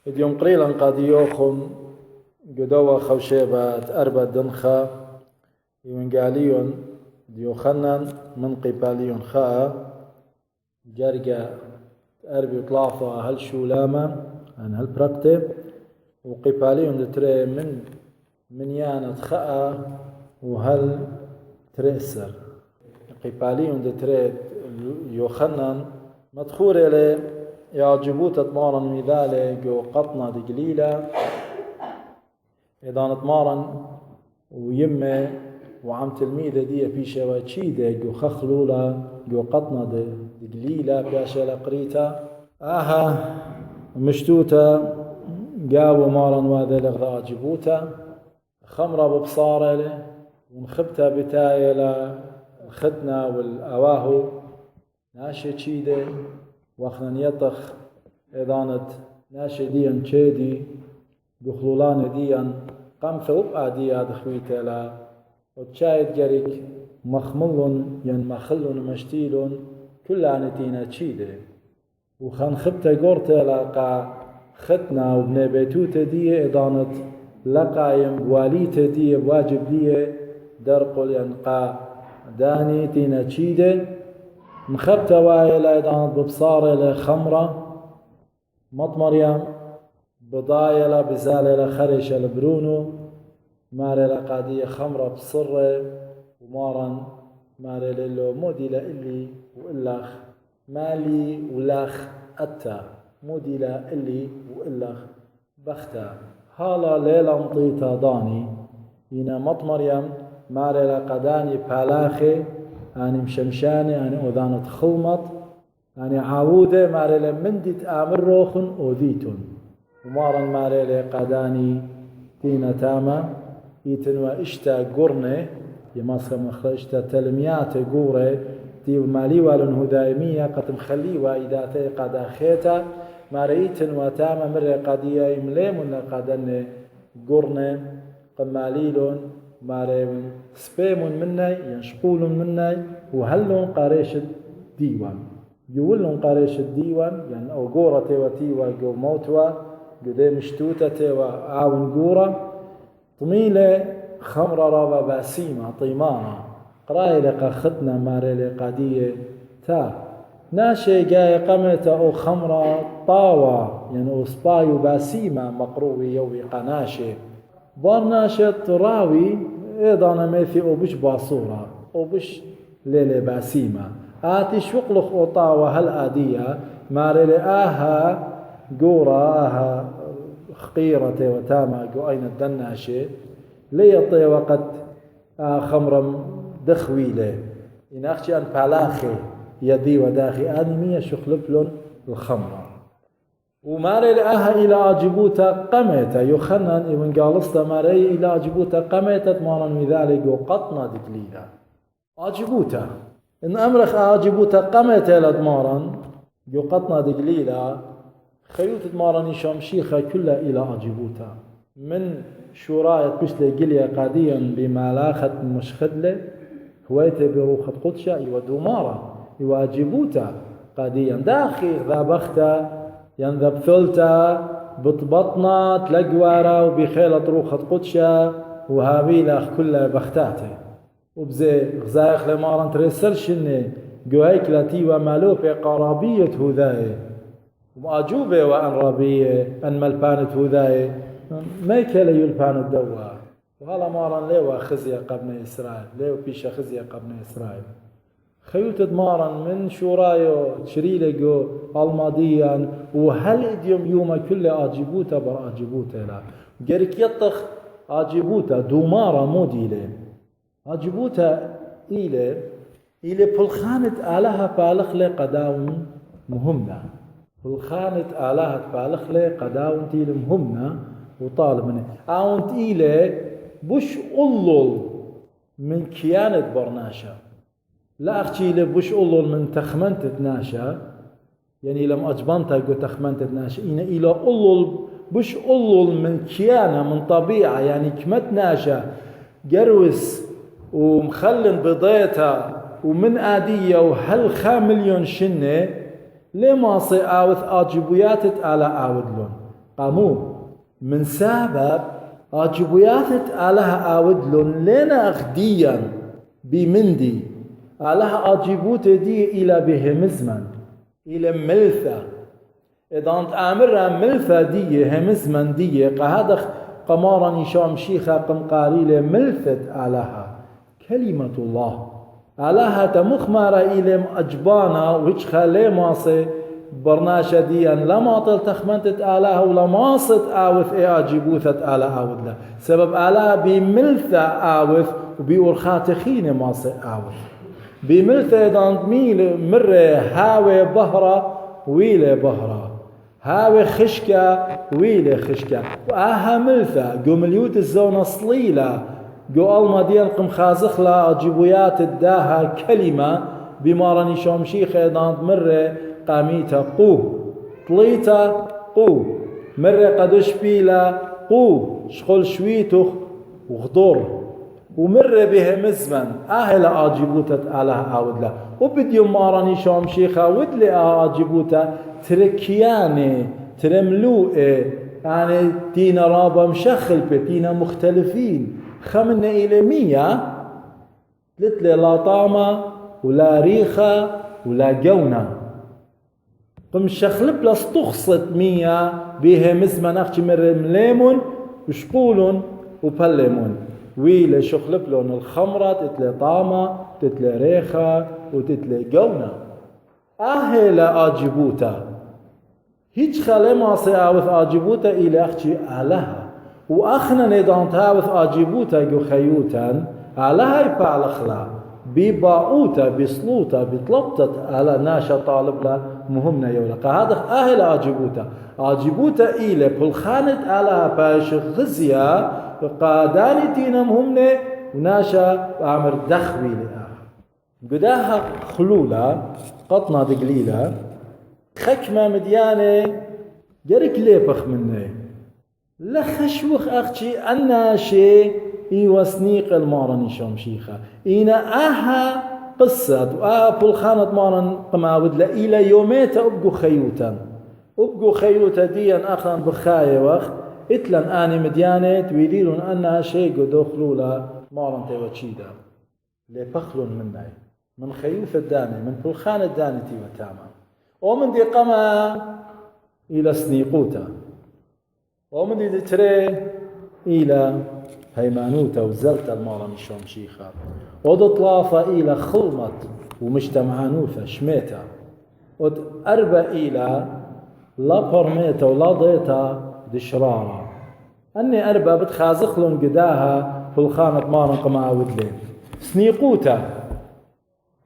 اليوم قريلا قد يوخم قدوة خوشيبات أربع دنخا يونقاليون ديوخنن من قباليون خاء جارقة أربي وطلافة هل شولامة عن هل برقتي وقباليون دتري من يانت خاء وهل تريسر قباليون دتري يوخنن مدخور إليه يعجبوت تمارا مذالك وقطنا دي قليلة إذا نتمارن ويمه وعم تلميذة دي بيشة وشيدة وخخلولة وقطنا دي قليلة بياشة لقريتا مشتوتا قاو مارا وهذا لغضاء جبوتا خمرة ببصارة له ونخبتا بتاية لخدنا والأواهو ناشي شيدة واخنا يطخ إذانت ناشي ديان شيدي دخلولان ديان قام ثوب ديا دخويته لا وتشايد جريك مخمل ين مخل مشتيل كل عنتينا تشيده وخان خبته قرته لقى ختنا وبن بيتوته دي إضانت لقايم واليته دي بواجب دي درقل ينقى داني تينا تشيده مخبته وايلا إضانت ببصاره لخمرة مطمريم بضايلة بزالة خرشة لبرونو ماري لقادية خمرة بصرة ومارا ماري للو موديلة إلي وإلاخ مالي ولاخ أتا موديلة إلي وإلاخ بختا هالا ليلة مطيطة داني إنا مطمريم ماري لقاداني بالاخي أني مشمشاني أني أذانت خلمط أني عاودة ماري لمندت آمر روخن أوذيتون ومارا ماريلي قاداني تينا تاما يتنوى اشتا قرنة يماسخ مخرجتا تلميات قورة ديو مالي والن هدايمية قد مخلي وايداتي قادا خيتا ماري يتنوى تاما مري قادية يمليمون قادن قرنة قماليلون ماري سبيمون مني ينشقولون مني وهلون قاريش الديوان يولون قاريش الديوان يعني او قورة وتيوى قو موتوا قدي مشتوتة وعاون قورة طميلة خمرة رابا باسيمة طيمانة قرأي لقى خدنا ماري لقادية تا ناشي جاي قمت أو خمرة طاوة يعني أو سبايو باسيمة مقروي يوي قناشي بارناشي طراوي إيضا نميثي أو بش باصورة أو بش ليلة باسيمة آتي شوقلخ أو طاوة هل آدية ماري لآها قورة خقيرة وتاما قوين الدناشي ليطي وقت خمرا دخويلة إن أخشي أن بالاخي يدي وداخي آنمية شخلبلون الخمرة وماري لآها إلى أجبوتا قميتا يخنن إبن قالستا ماري إلى أجبوتا قميتا مارا مذالك وقطنا دقليلا أجبوتا إن أمرخ أجبوتا قميتا لدمارا يقطنا دقليلا خيوط ماراني شامشيخة كلها إلى أجيبوتا من شراية بشلة قلية قاديا بملاخة مشخدلة هويته بروخة قدشة ودمارة أجيبوتا قاديا داخل ذا بختا ينذب ثلتا بطبطنا تلقوارا وبخيلة روخة قدشة وهابيلة كلها بختاته وبزي غزايخ لماران ترسلشني قوهيك لاتي ومالو في قرابية هذاي وأجوبة وأن ربية أن ملبانة هذاي ما يكلا يلبان الدوا وهلا مارا ليوا خزية قبل إسرائيل ليوا بيشا خزية قبل إسرائيل خيوت مارا من شورايو شريلقو الماضيا وهل إديوم يوم كل أجيبوتا بر أجيبوتا لا جريك يطخ أجيبوتا دومارا موديلة أجيبوتا إلى بلخانة آلها بالخ لقداون مهمة والخانة آلهة بالخلة قداون تيل مهمنا وطالب منه آون تيلة بش أولول من كيانة برناشا لا أختيلة بش أولول من تخمنت ناشا يعني لم أجبنتها قو تخمنت ناشا إن إلى أولول بش أولول من كيانة من طبيعة يعني كمت ناشا جروس ومخلن بضيتها ومن آدية وهل 5 مليون شنة لما صي آوث آجبوياتت على آودلون قامو من سبب أجبويات علىها أودلون لنا أخديا بمندي علىها أجبوت دي إلى بهمزمن إلى ملثة إذا أنت أمر ملثة دي همزمن دي قهذا قمارا نشام شيخا قمقاري ملثة علىها كلمة الله علىها تمخمرة إلى أجبانا وش خلي ماصي برناشة ديا لما تلتخمنت علىها ولا ماصت آوث أجبوثت على آوث سبب علىها بملثة آوث وبأرخات خين ماصي آوث بملثة إذا أنت ميل مرة هاوي بهرة ويلة بهرة هاوي خشكة ويلة خشكة وآها ملثة جو مليوت الزونة صليلة جو المدير قم خازخلا أجيبويات الداها كلمة بمارني شامشيخ إذا مرة قاميتا قو طليتا قو مرة قدش بيلا قو شخل شويتخ وخضر ومرة بها مزمن أهل أجيبوتا على أودلا وبدي مارني شامشيخة ودلي أجيبوتا تركياني ترملوئي يعني تينا رابا مشخل تينا مختلفين خمنا إلى 100 قلت لي لا طامة ولا ريخة ولا جونة قم شخلب لستخصت 100 بها مزمن أختي مرة مليمون وشقولون وبليمون ويلا شخلب لون الخمرة تتلي طامة تتلي ريخة وتتلي جونة أهل أجيبوتا هيج خلي ما سيعوث أجيبوتا إلى أختي أهلها وأخنا ندان تاوث أجيبوتا جو خيوتا أهلها يفعل أخلا بباؤوتا بصلوتا بطلبتت على ناشا طالب لا مهمنا يولقا هذا أهل أجيبوتا إلى بالخانة على باش غزيا قاداني تينا مهمنا وناشا وعمر دخوي لآخر قداها خلولة قطنا دقليلة خكمة مديانة جرك ليبخ مني لخشوخ أختي أنا شيء يوسنيق المارن شمشيخة إنا أها قصة وأها بالخانة مارن قماود إلى يوميت أبقوا خيوتا ديا أخلا بخاية وخ إتلن آني مديانة ويديرون أنها شيء قدو خلولا مارن تيوتشيدا ليبخلون مني من خيوث الداني من بالخانة الداني تيوتاما ومن دي قما إلى سنيقوتا ومن دي تري إلى هيمانوتا وزلتا المارن الشمشيخة ودطلافة إلى خلمت ومجتمعانوثة شميتا ود أربع إلى لا برميتا ولا ضيتا دشرارة أني أربع بتخازخلون قداها في الخانة مارن قما ودلين سنيقوتا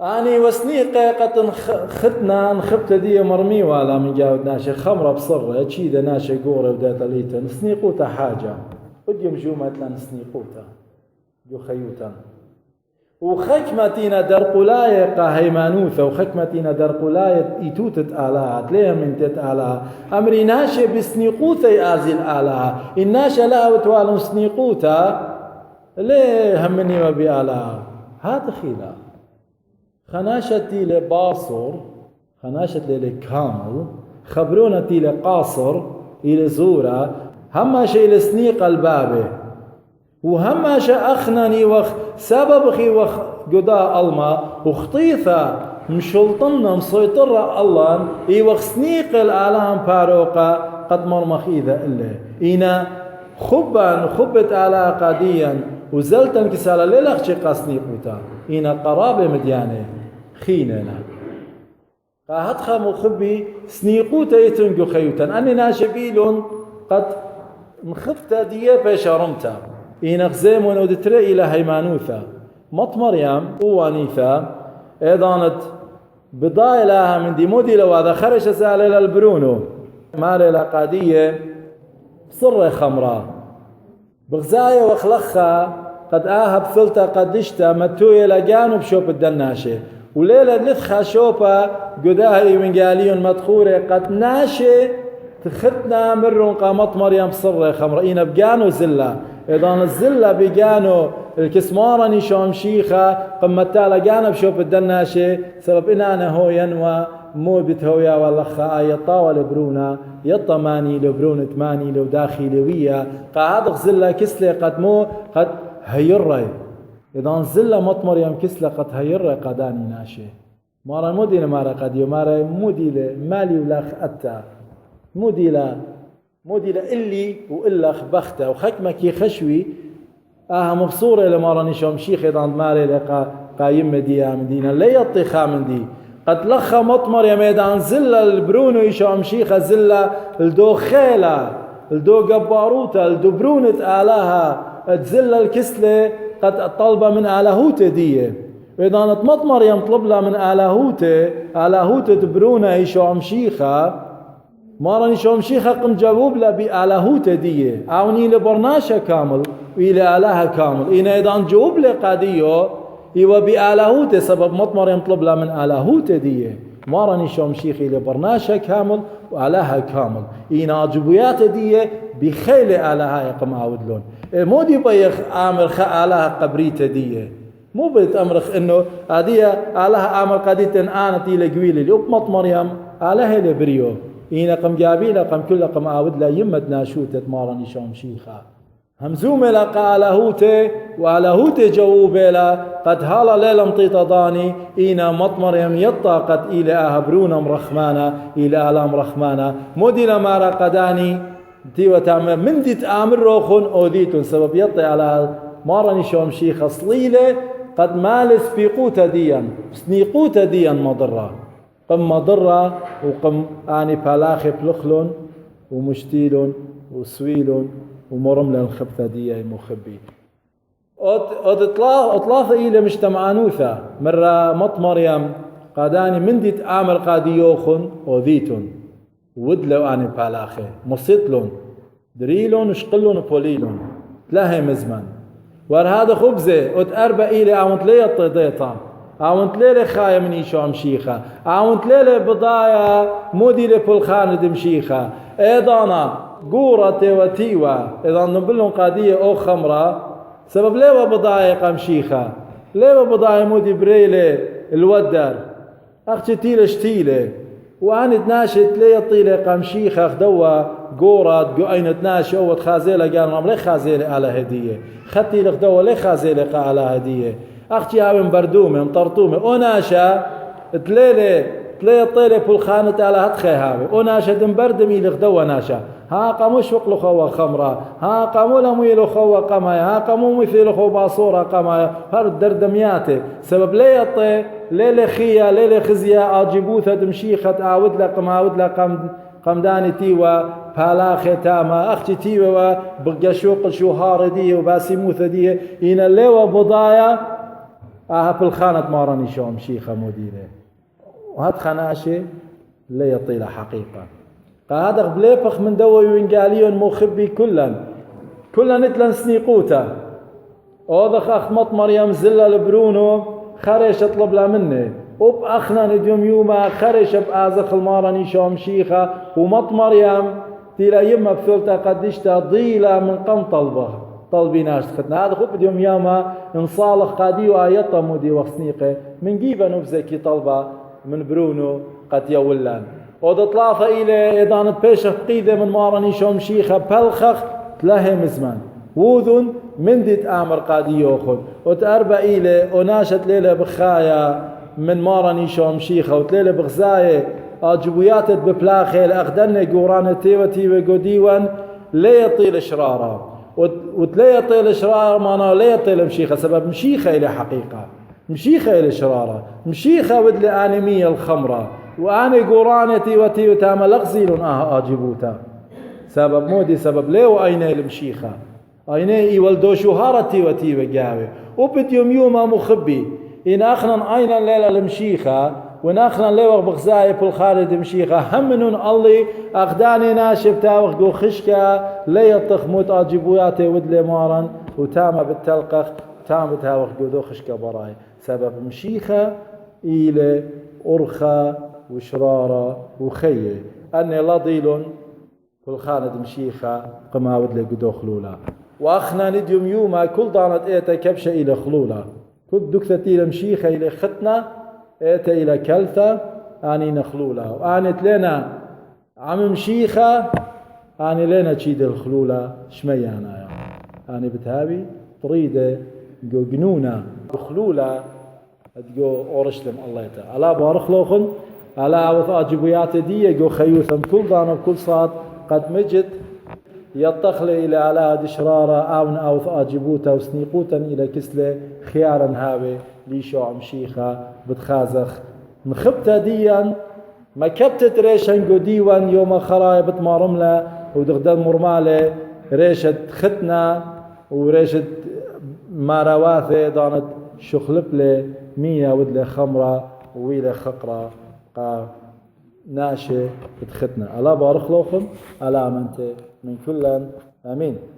أني وسنيقة قد ختنا نخبت دي مرمي ولا من جاود ناشي خمرة بصرة تشيد ناشي قورة وداتا ليتا نسنيقوتا حاجة وديم جومة لنا سنيقوتا جو خيوتا وخكمتينا درقلاية قاهيمانوثة وخكمتينا درقلاية إيتوتت آلات ليه من تتآلها أمري ناشي بسنيقوتا يازل آلها الناشي لا وتوالن سنيقوتا ليه همني ما بآلها هذا خلاف خناشتي لباصر خناشتي لكامل خبرونتي لقاصر إلى زورة هما شيء لسنيق البابه وهما شيء أخناني وخ سببخي وخ قداء الله وخطيثة مشلطنا مسيطرة الله إي وخ سنيق العالم باروقة قد مرمخ إذا إلا إنا خبت على قاديا وزلتن كسالة للأخشي قاسنيقوتا إنا قرابة مديانة خيننا قاهد خامو خبي سنيقوتا يتنقو خيوتا أني ناشبيلون قد مخفتا ديا بشارمتا إنا خزيمون ودتري إلى هيمانوثا مط مريم ووانيثا إيضانت بضايا لها من دي مودي لو هذا خرج سالة للبرونو مالي لقادية صرة خمراء بغزايا وخلخها قد آها بثلتا قدشتا متوية لجانب شوب الدناشة وليلة نثخة شوبة قداها إيوانجاليون مدخورة قد ناشة تختنا مرون قامت مريم صرة خمراء إينا بجانو زلة إذا الزلة بجانو الكسمارة نشام شيخة قمتا لجانب شوب الدناشة سبب إنا هو ينوى مو بتهويا ولا خاية طاول برونا يطا ماني لبرونة ماني لو داخلوية قاعد غزلة كسلة قد مو قد هيري إذا زلة مطمر يم كسلة قد هيري قداني ناشي مارا موديل مارا قد يمارا موديل مالي ولا خأتا موديل إلي وإلا خبخته وخكمك يخشوي مبصورة لمارا نشوم شيخ إذا ماري لقا قايم ديا مدينة لا يطيخا من دي قد لخا مطمر يا ميدان زلة البرونو يشوم شيخة زلة الدو خيلة الدو قباروتا الدو برونة آلاها تزلة الكسلة قد طلبة من آلاهوتة دي وإذا نتمطمر يمطلب لها من آلاهوتة تبرونة يشوم شيخة مارا نشوم شيخة قم جاوب لها بآلاهوتة دي عوني لبرناشة كامل وإلى آلهة كامل إن إذا نجاوب لها قاديو إيوه بآلاهوتة سبب مطمر يمطلب لها من آلاهوتة دي مارا نشوم شيخي لبرناشة كامل وآلهة كامل إن عجبويات دي بخيل آلهة يقم عودلون مو دي بيخ آمر آلهة قبريتة دي مو بيتأمرخ إنه هذه آلهة آمر قديت آنت إلى قويلة لأب مطمر يم آلهة لبريو إن قم جابيلا قم كل قم عود لا يمد ناشوتة مارا نشوم شيخا همزوم لقى آلاهوتة وآلاهوتة جووبيلا قد هالا ليلة مطيطة ضاني إينا مطمر يم يطا قد إلى أهبرونا مرخمانا إلى آلام رخمانا مودي لما قداني تيوة تعمل من دي تآمر روخون أوذيتون سبب يطي على مارا نشوم شيخ صليلة قد مالس بيقوتا ديا سنيقوتا ديا مضرة قم مضرة وقم آني بالاخي بلخلون ومشتيلون وسويلون ومرملة الخبثة دي مخبي اطلاث إلى مجتمعانوثة مرة مطمر يم قاداني من دي تآمر قاديوخن وذيتون ودلو آني بالاخي مصيطلون دريلون وشقلون وبوليلون تلاهي مزمن وار هذا خبزة أربع إلى عونت لي الطيطان عونت لي خاية من يشوم شيخة عونت لي بضايا مودي لبلخان دمشيخة ايضانا قورة وتيوة إذا نبلهم قادية أو خمرة سبب ليه بضايا قام شيخة ليه بضايا مودي بريلة الودر أختي تيلة شتيلة وأنا تناشت ليه طيلة قام شيخة خدوا قورة أين تناشي أو تخازيلة قال نعم ليه خازيلة على هدية خدتي لخدوا ليه خازيلة على هدية أختي هاوين بردومة مطرطومة أناشا تليلة طيلة بالخانة على هتخي هاوي أناشا دنبردم إلي خدوا ناشا ها قامو شقلو خوا خمرة ها قامو لمويلو خوا قمايا ها قامو مثيلو خوا باصورة قمايا هارد دردمياتي سبب ليه طي ليه خيا ليه خزيا أجيبوثة دمشيخة عاود لقم عاود لقم قمداني تيوا بالاخي تاما اختي تيوا بقشوق شوهار دي وباسيموثة دي إن الليوة بضايا بالخانة ماراني شوم شيخة مديرة وهاد خناشي لا يطيل حقيقة قاعد بليبخ من دوي وينقاليون مخبي كلا نتلن سنيقوتا اوضخ اخ مطمر يم زلة البرونو خريش اطلب لا مني وب اخنا نديوم يوما خريش بازخ الماراني شوم شيخة ومطمر يم تيلا يما بثلتا قدشتا ضيلة من قم طلبي ناش ختنا هذا خب بديوم ياما انصالح قادي وآيطا مودي وخسنيقة من جيبا نفزكي طلبة من برونو قد يولان ودطلافة إلى إذا نتبيش قيدة من ماراني شوم شيخة بلخخ تلاهي مزمان وذن من ديت آمر قادي يوخن وتأربع إلى وناشت ليلة بخايا من ماراني شوم شيخة وتليلة بغزاية أجبوياتت ببلاخي لأخدن قورانة تيوة قديوان لا يطيل شرارة وتلا يطيل شرارة مانا لا يطيل مشيخة سبب مشيخة إلى حقيقة مشيخة إلى شرارة مشيخة ودل آنمية الخمرة وأنا قورانة تيوة تاما لغزيلون أجبوتا سبب مودي سبب ليه وأيني المشيخة أيني يولدو شهارة تيوة قاوي وبديوم يوما مخبي إن أخنا أين الليلة المشيخة وناخنا لوغ بغزاي في الخالد مشيخة همنون الله أخداني ناشب تاوغ قو خشكا لا يطخ موت أجيبوياتي ودلي مارن وتاما بالتلقخ تاما بتاوغ قو دو خشكا براي سبب مشيخة إلى أرخى وشرارة وخية أني لا ضيلون في الخالد مشيخة قما ودلي قو دو خلولا وأخنا نديوم يوما كل دانت إيتا كبشة إلى خلولا كل دكتة إلى مشيخة إلى ختنة إيتا إلى كلثة اني نخلوله وانت لنا عم مشيخه اني لنا تشيد الخلوله شمي انا اني بتهابي طريده جو جنونه خلوله تقو اورشلم الله تعالى على بارخ لوخن على وثاجبيات دي جو خيوثم كل دانا بكل صاد قد مجد يطخلي إلى على دشرارة آون أو ثاجبوتا وسنيقوتا إلى كسلة خيارا هاوي ليشو عمشيخة بتخازخ نخبتا ديا ما كبتت ريشن جو ديوان يوم خرايا بتمارملا ودغدان مرمالة ريشة ختنا وريشة مارواثة دانت شخلبلة مية ودلة خمرة ويلة خقرة قا ناشي بتختنا على بارخ لوخم على منته من كل آمين.